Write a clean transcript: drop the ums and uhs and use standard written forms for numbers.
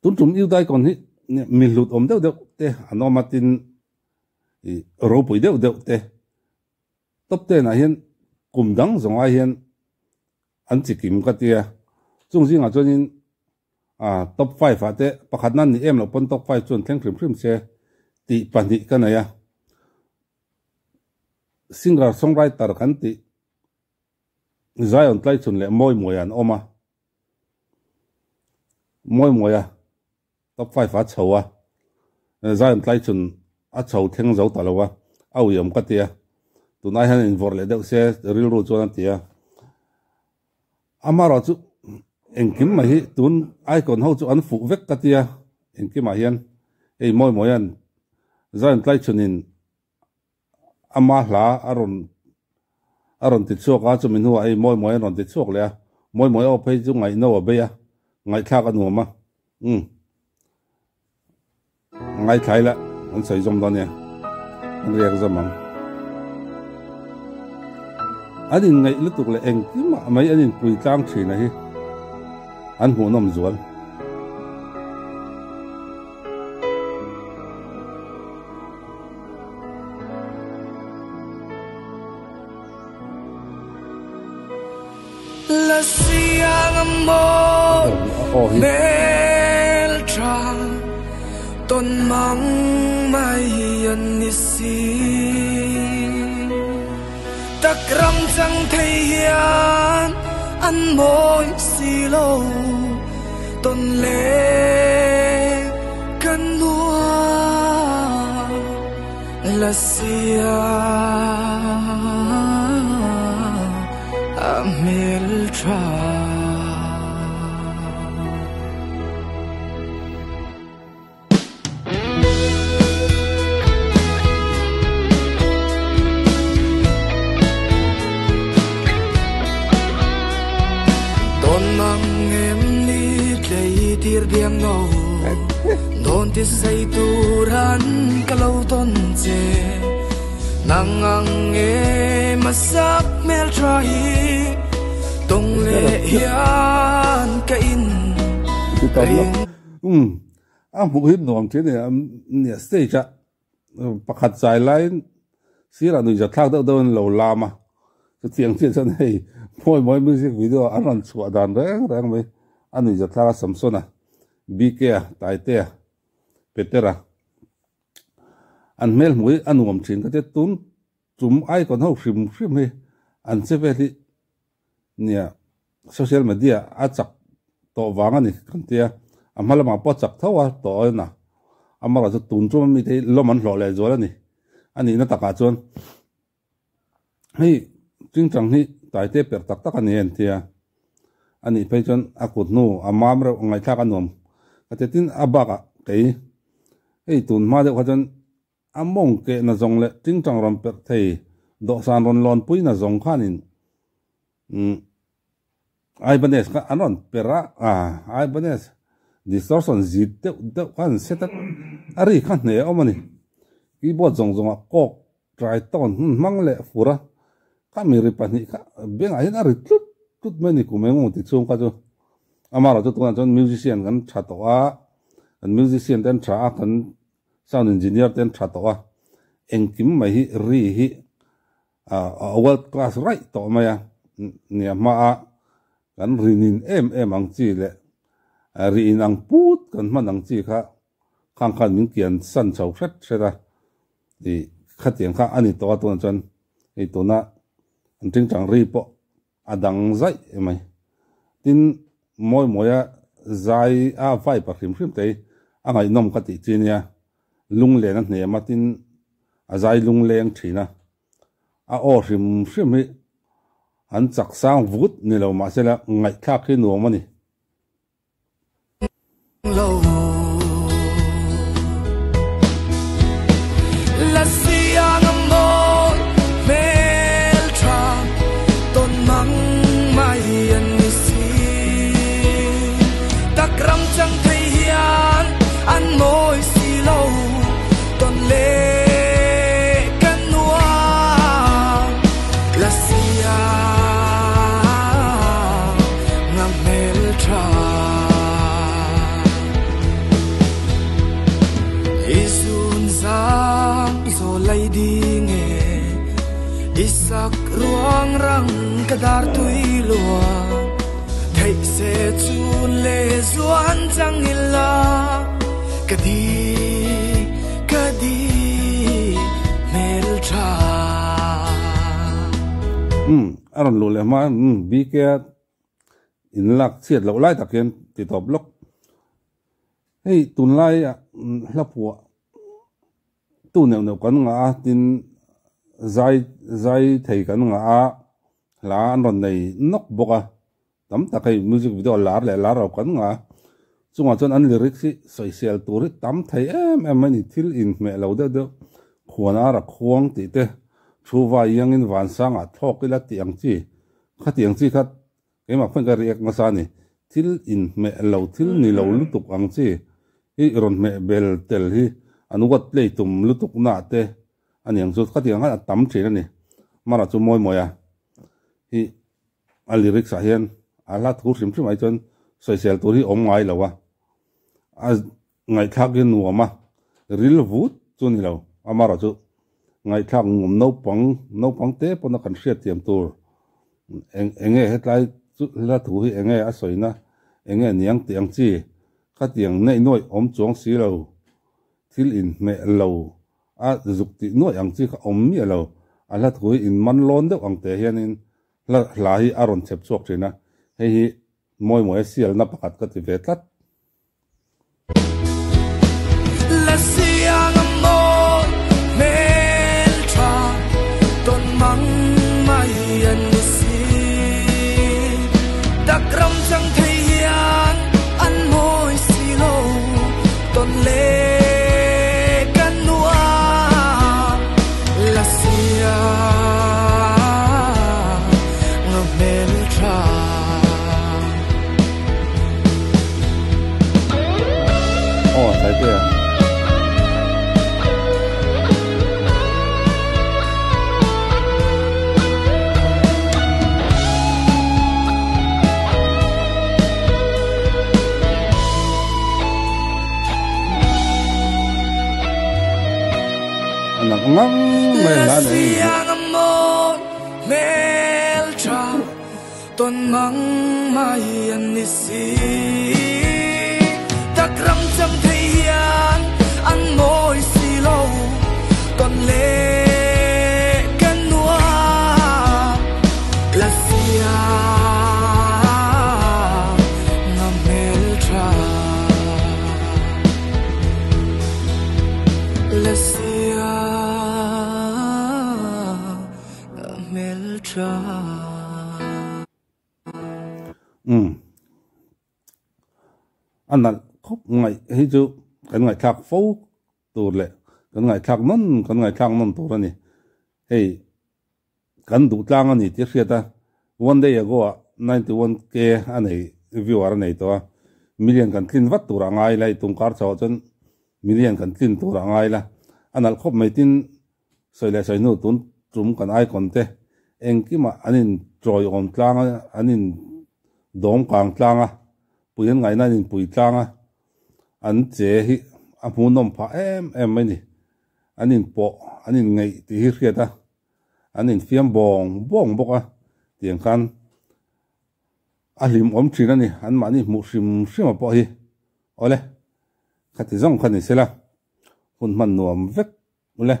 tun tum yêu dai kon hi mi lut om deuh deuh te anomatin ro pui deuh deuh te top te na hian kum dang zonga hian an chi kim ka tia chung jinga chuanin top 5 ate pakhat nan ni em lo pon top 5 chun thleng phrim che ti pani kana ya singer songwriter kan ti Zion tlai chun le moi an oma moi top 5 a chowa Zion tlai chun a chho theng zo talawa au yom ka tia tunai han in vor le deuh se ril ru chuan tia amaro chu engkim ma hi tun icon ho chu an fu vek ka tia engkim ma hian ei moi an Zion tlai chunin ama hla aron ti chuak a chumin huwa ei moi ron ti chuak le a moi o phei chu ngai no be ya ngai thak anu ma ngai thai la an sai zom don ya an riak zamang anin ngai lutuk le engkim ma mai anin pui tlang thina hi an hu nom zual la siang mo meltra ton mang mai an ni si takram chang thei hian an moi si lo ton le kan lua la siang meltra don mang em ni tlei tir diam no don ti sai turan kalau ton che nangang e masak meltra hi tong le hian ka in mu him nom che ne stage pakhat chai line sira nu ja thak deuh don lo lama chu tiang che chan hei moi music video aran chua dan reng mai anu ja thak samsona bk taite petera an mel mui anuam chin ka te tun chum ai kon ho hrim he an che veli nia social media a chak to wanga ni kan tia amalama po chak thawa to na amara chu tun chum mi te loman hlo le zola ni ani na taka chon hei chingchang hi taite per tak tak ani en tia ani pe chon akut nu amam ro ngai thak anom ka te tin abaka kei hei tun ma de khajan among ke na zong le chingchang ram per thei do san ron lon pui na zong khanin Ibanez ka anon pera Ibanez distortion zit de kan setat ari khan ne omani keyboard zong kok try ton mangle fura kamiri pani ka beng ahin ari tut meni kumengu ti chung ka jo amara to tuan chon musician kan thatowa an musician ten tra kan sound engineer ten thatowa engkim mai hi ri hi world class right to maya nia ma kan rinin em ang chi le ri inang put kan manang chi kha khang min kian san chau khat thera di khatiang kha ani to ton chon ei to na anting chang ri po adang zai mai tin moya zai a vai pa khim te angai nom khati chinia lung le na hne matin azai lung leng thina a o hrim hi an chak sang vut ni lo ma sela ngai thak hi nuam ani la siang mo meltra ton mang mai an ni si takram chang thei hian an moi si lo ton le kan nuam la siang meltra sak ruang rang kadar tui lua thei se chun le zuan chang illa kadi mel tha aron lu le ma bi ke in lak chiat lo lai taken ti top lok hei tun lai la pu tu neu kan nga tin zai thei kan nga la an ron nei nok boka tam takai music video lar le lar kan nga chunga chon an lyrics si social tur tam thei em ani thil in me lo de khuana ra khuang ti te thuwa yang in van sang a thok ila tiang chi khatiang chi khat ema phang ka riak ma sa ni thil in me lo thil ni lo lutuk ang chi i ron me bel tel hi anugat play tum lutuk na te aniang chu khatiang ha tam thina ni mara chu moi moya hi a lyrics a hian ala thu sim ai chon social tur hi om ngai lawa a ngai thak in nuama ril vut chu ni lo amara chu ngai thak ngum no pang te pona kan hriat tiam tur enge hetlai chu la thu hi enge a soina enge niang tiang chi khatiang nei noi om chuang si lo thil in me lo a zukti noi ang chi kha om mi lo ala thu in man lon de ang te hian in la hi aron chep chok china hei hi moi sial na pakat ka ti ve tlat la siang amor mel tha ton mang mai an si takram chang thei hian an moi si lo ton le kan nuwa la siang mel tha sai te ngam me la nei amor mel tra ton mang mai an ni si takram cham thei hian an moi si lo ton le kan nuwa la sia na mel tra la sia mel tra anal khop ngai hi chu kan ngai thak fo tur le kan ngai thak non tur ani hey kan du tlang ani ti hriata one day ago 91k anei viewer nei to million kan tlin wat tur angai lai tung kar chaw chon million kan tlin tur angai la anal khop mai tin soile soinu tun trum kan ai konte engkima anin troi om tlanga anin dom kang tlanga puyan ngai na nin pui tlanga an che hi a hmunom pha em mai ni anin po anin ngai ti hi hriata anin fiam bong boka tiang kan a hlim om thina ni an mani mu hrim po hi ole khati zong khani sela hun man nuam vek ule